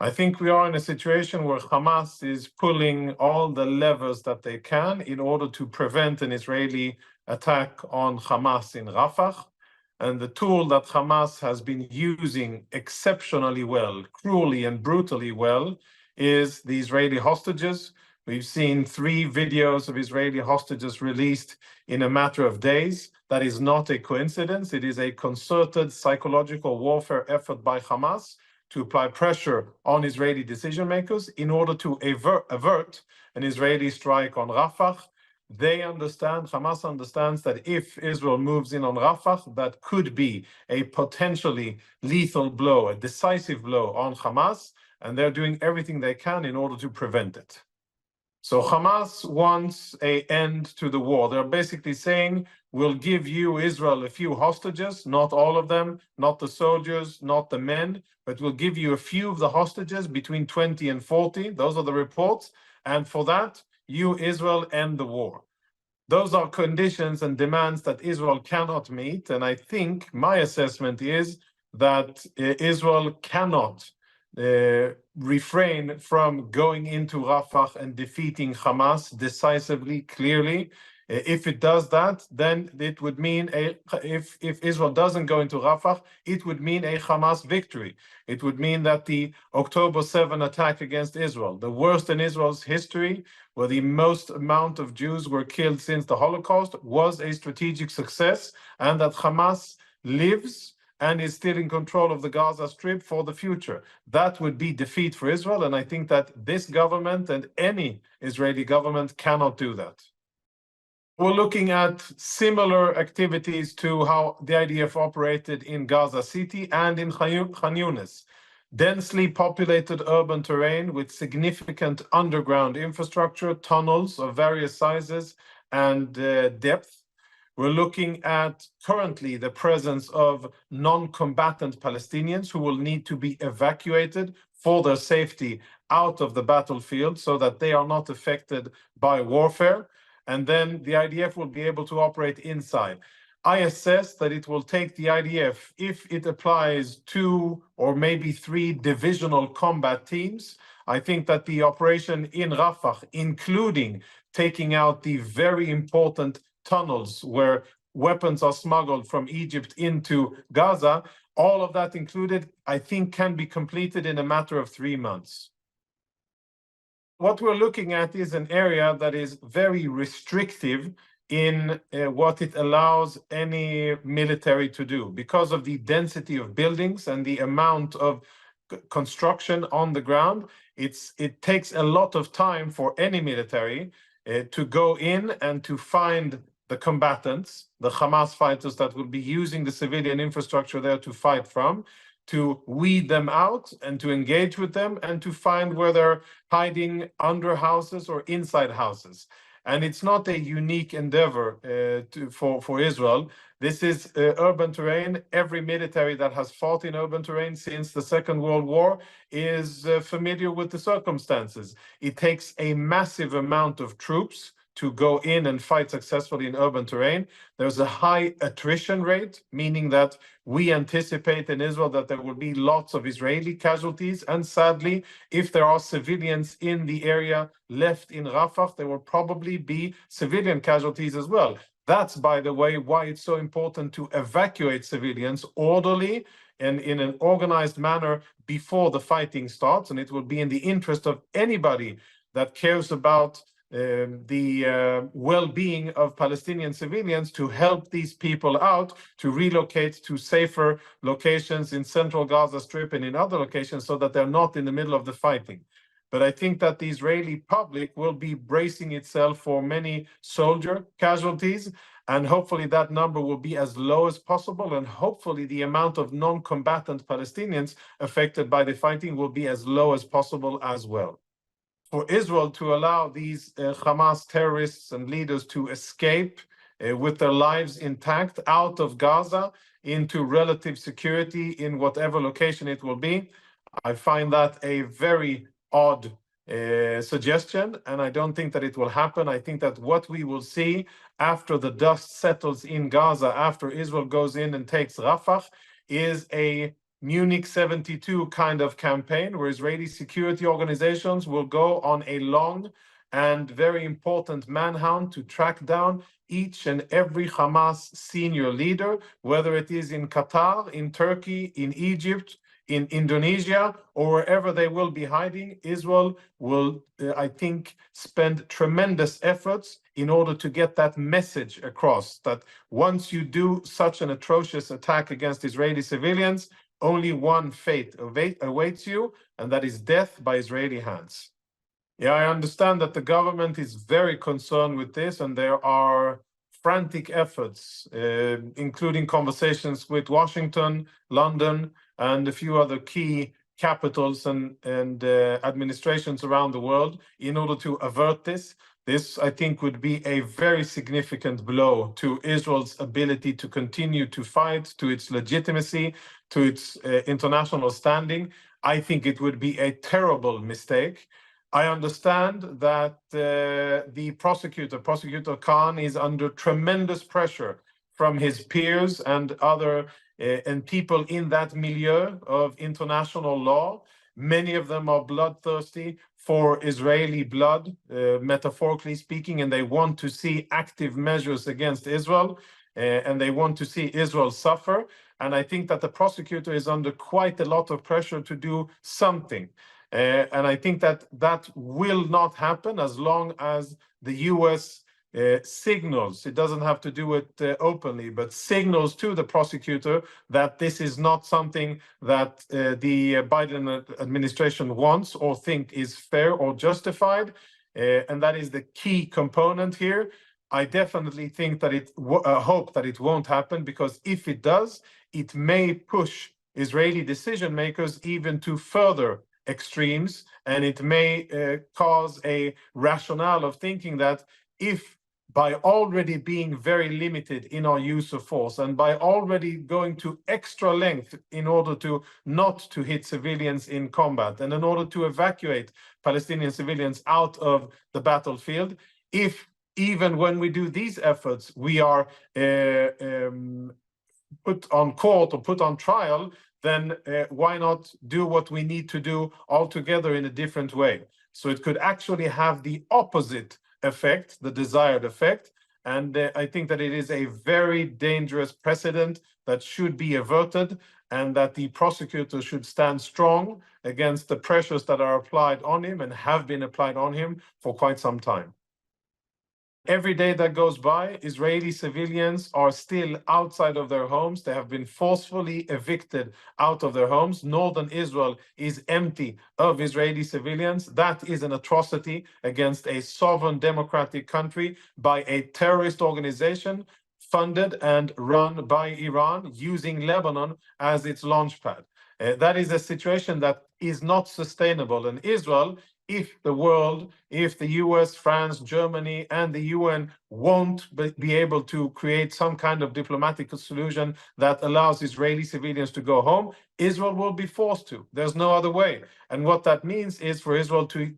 I think we are in a situation where Hamas is pulling all the levers that they can in order to prevent an Israeli attack on Hamas in Rafah. And the tool that Hamas has been using exceptionally well, cruelly and brutally well, is the Israeli hostages. We've seen 3 videos of Israeli hostages released in a matter of days. That is not a coincidence. It is a concerted psychological warfare effort by Hamas to apply pressure on Israeli decision makers in order to avert an Israeli strike on Rafah. They understand, Hamas understands, that if Israel moves in on Rafah, that could be a potentially lethal blow, a decisive blow on Hamas, and they're doing everything they can in order to prevent it. So Hamas wants an end to the war. They're basically saying, we'll give you, Israel, a few hostages, not all of them, not the soldiers, not the men, but we'll give you a few of the hostages, between 20 and 40. Those are the reports. And for that, you, Israel, end the war. Those are conditions and demands that Israel cannot meet. And I think my assessment is that Israel cannot refrain from going into Rafah and defeating Hamas decisively, clearly. If it does that, then it would mean, if Israel doesn't go into Rafah, it would mean a Hamas victory. It would mean that the October 7 attack against Israel, the worst in Israel's history, where the most amount of Jews were killed since the Holocaust, was a strategic success, and that Hamas lives and is still in control of the Gaza Strip for the future. That would be defeat for Israel, and I think that this government and any Israeli government cannot do that. We're looking at similar activities to how the IDF operated in Gaza City and in Khan Yunis. Densely populated urban terrain with significant underground infrastructure, tunnels of various sizes and depth. We're looking at currently the presence of non-combatant Palestinians who will need to be evacuated for their safety out of the battlefield so that they are not affected by warfare. And then the IDF will be able to operate inside. I assess that it will take the IDF, if it applies 2 or maybe 3 divisional combat teams, I think that the operation in Rafah, including taking out the very important tunnels where weapons are smuggled from Egypt into Gaza, all of that included, I think can be completed in a matter of 3 months. What we're looking at is an area that is very restrictive in what it allows any military to do. Because of the density of buildings and the amount of construction on the ground, it takes a lot of time for any military to go in and to find the combatants, the Hamas fighters that will be using the civilian infrastructure there to fight from, to weed them out and to engage with them and to find where they're hiding under houses or inside houses. And it's not a unique endeavor for Israel. This is urban terrain. Every military that has fought in urban terrain since the Second World War is familiar with the circumstances. It takes a massive amount of troops to go in and fight successfully in urban terrain. There's a high attrition rate, meaning that we anticipate in Israel that there will be lots of Israeli casualties. And sadly, if there are civilians in the area left in Rafah, there will probably be civilian casualties as well. That's, by the way, why it's so important to evacuate civilians orderly and in an organized manner before the fighting starts. And it will be in the interest of anybody that cares about the well-being of Palestinian civilians to help these people out, to relocate to safer locations in central Gaza Strip and in other locations so that they're not in the middle of the fighting. But I think that the Israeli public will be bracing itself for many soldier casualties, and hopefully that number will be as low as possible, and hopefully the amount of non-combatant Palestinians affected by the fighting will be as low as possible as well. For Israel to allow these Hamas terrorists and leaders to escape with their lives intact out of Gaza into relative security in whatever location it will be, I find that a very odd suggestion, and I don't think that it will happen. I think that what we will see after the dust settles in Gaza, after Israel goes in and takes Rafah, is a Munich 72 kind of campaign, where Israeli security organizations will go on a long and very important manhunt to track down each and every Hamas senior leader, whether it is in Qatar, in Turkey, in Egypt, in Indonesia, or wherever they will be hiding. Israel will, I think, spend tremendous efforts in order to get that message across, that once you do such an atrocious attack against Israeli civilians, only one fate awaits you, and that is death by Israeli hands. Yeah, I understand that the government is very concerned with this, and there are frantic efforts, including conversations with Washington, London, and a few other key capitals and administrations around the world in order to avert this. This, I think, would be a very significant blow to Israel's ability to continue to fight, to its legitimacy, to its international standing. I think it would be a terrible mistake. I understand that the Prosecutor Khan, is under tremendous pressure from his peers and other and people in that milieu of international law. Many of them are bloodthirsty for Israeli blood, metaphorically speaking, and they want to see active measures against Israel, and they want to see Israel suffer. And I think that the prosecutor is under quite a lot of pressure to do something. And I think that that will not happen as long as the US signals, it doesn't have to do it openly, but signals to the prosecutor that this is not something that the Biden administration wants or think is fair or justified. And that is the key component here. I definitely think that hope that it won't happen, because if it does, it may push Israeli decision makers even to further extremes, and it may cause a rationale of thinking that if by already being very limited in our use of force and by already going to extra length in order to not to hit civilians in combat and in order to evacuate Palestinian civilians out of the battlefield, if even when we do these efforts, we are put on court or put on trial, then why not do what we need to do altogether in a different way? So it could actually have the opposite effect, the desired effect. And I think that it is a very dangerous precedent that should be averted, and that the prosecutor should stand strong against the pressures that are applied on him and have been applied on him for quite some time. Every day that goes by, Israeli civilians are still outside of their homes. They have been forcefully evicted out of their homes. Northern Israel is empty of Israeli civilians. That is an atrocity against a sovereign democratic country by a terrorist organization funded and run by Iran, using Lebanon as its launchpad. That is a situation that is not sustainable. And Israel, if the world, if the US, France, Germany, and the UN won't be able to create some kind of diplomatic solution that allows Israeli civilians to go home, Israel will be forced to. There's no other way. And what that means is for Israel to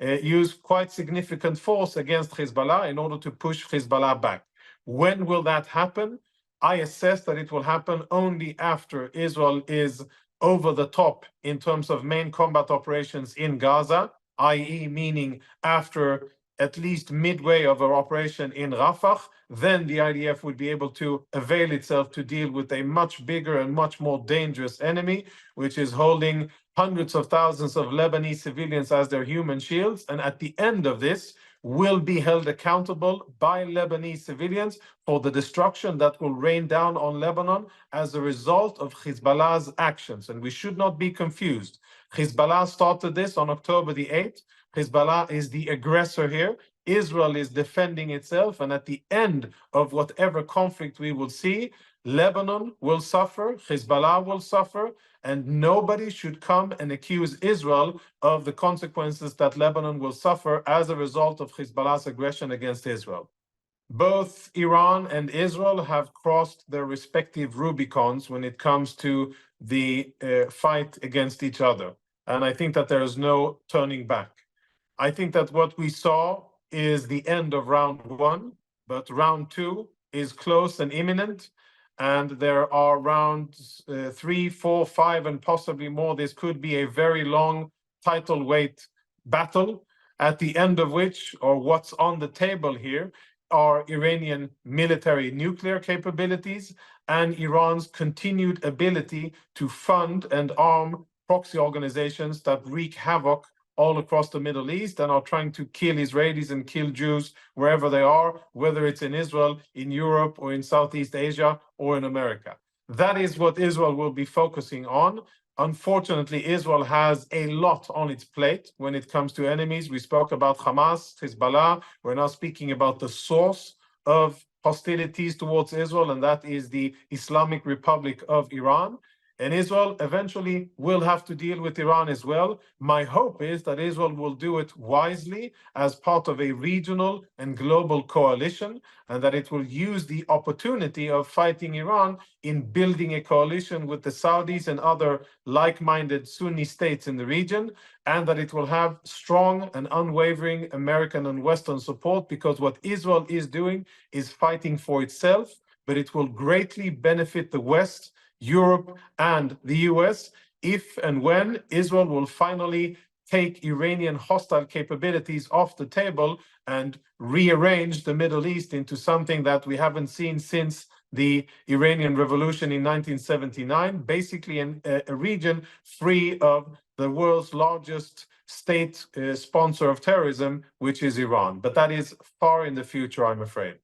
use quite significant force against Hezbollah in order to push Hezbollah back. When will that happen? I assess that it will happen only after Israel is over the top in terms of main combat operations in Gaza, i.e. meaning after at least midway of our operation in Rafah, then the IDF would be able to avail itself to deal with a much bigger and much more dangerous enemy, which is holding hundreds of thousands of Lebanese civilians as their human shields. And at the end of this, will be held accountable by Lebanese civilians for the destruction that will rain down on Lebanon as a result of Hezbollah's actions. And we should not be confused. Hezbollah started this on October the 8th. Hezbollah is the aggressor here. Israel is defending itself. And at the end of whatever conflict we will see, Lebanon will suffer, Hezbollah will suffer, and nobody should come and accuse Israel of the consequences that Lebanon will suffer as a result of Hezbollah's aggression against Israel. Both Iran and Israel have crossed their respective Rubicons when it comes to the fight against each other. And I think that there is no turning back. I think that what we saw is the end of round one, but round two is close and imminent. and there are rounds 3, 4, 5, and possibly more. This could be a very long title weight battle, at the end of which, or what's on the table here, are Iranian military nuclear capabilities and Iran's continued ability to fund and arm proxy organizations that wreak havoc all across the Middle East and are trying to kill Israelis and kill Jews wherever they are, whether it's in Israel, in Europe, or in Southeast Asia, or in America. That is what Israel will be focusing on. Unfortunately, Israel has a lot on its plate when it comes to enemies. We spoke about Hamas, Hezbollah. We're now speaking about the source of hostilities towards Israel, and that is the Islamic Republic of Iran. And Israel eventually will have to deal with Iran as well. My hope is that Israel will do it wisely as part of a regional and global coalition, and that it will use the opportunity of fighting Iran in building a coalition with the Saudis and other like-minded Sunni states in the region, and that it will have strong and unwavering American and Western support, because what Israel is doing is fighting for itself, but it will greatly benefit the West, Europe, and the US if and when Israel will finally take Iranian hostile capabilities off the table and rearrange the Middle East into something that we haven't seen since the Iranian Revolution in 1979, basically a region free of the world's largest state sponsor of terrorism, which is Iran. But that is far in the future, I'm afraid.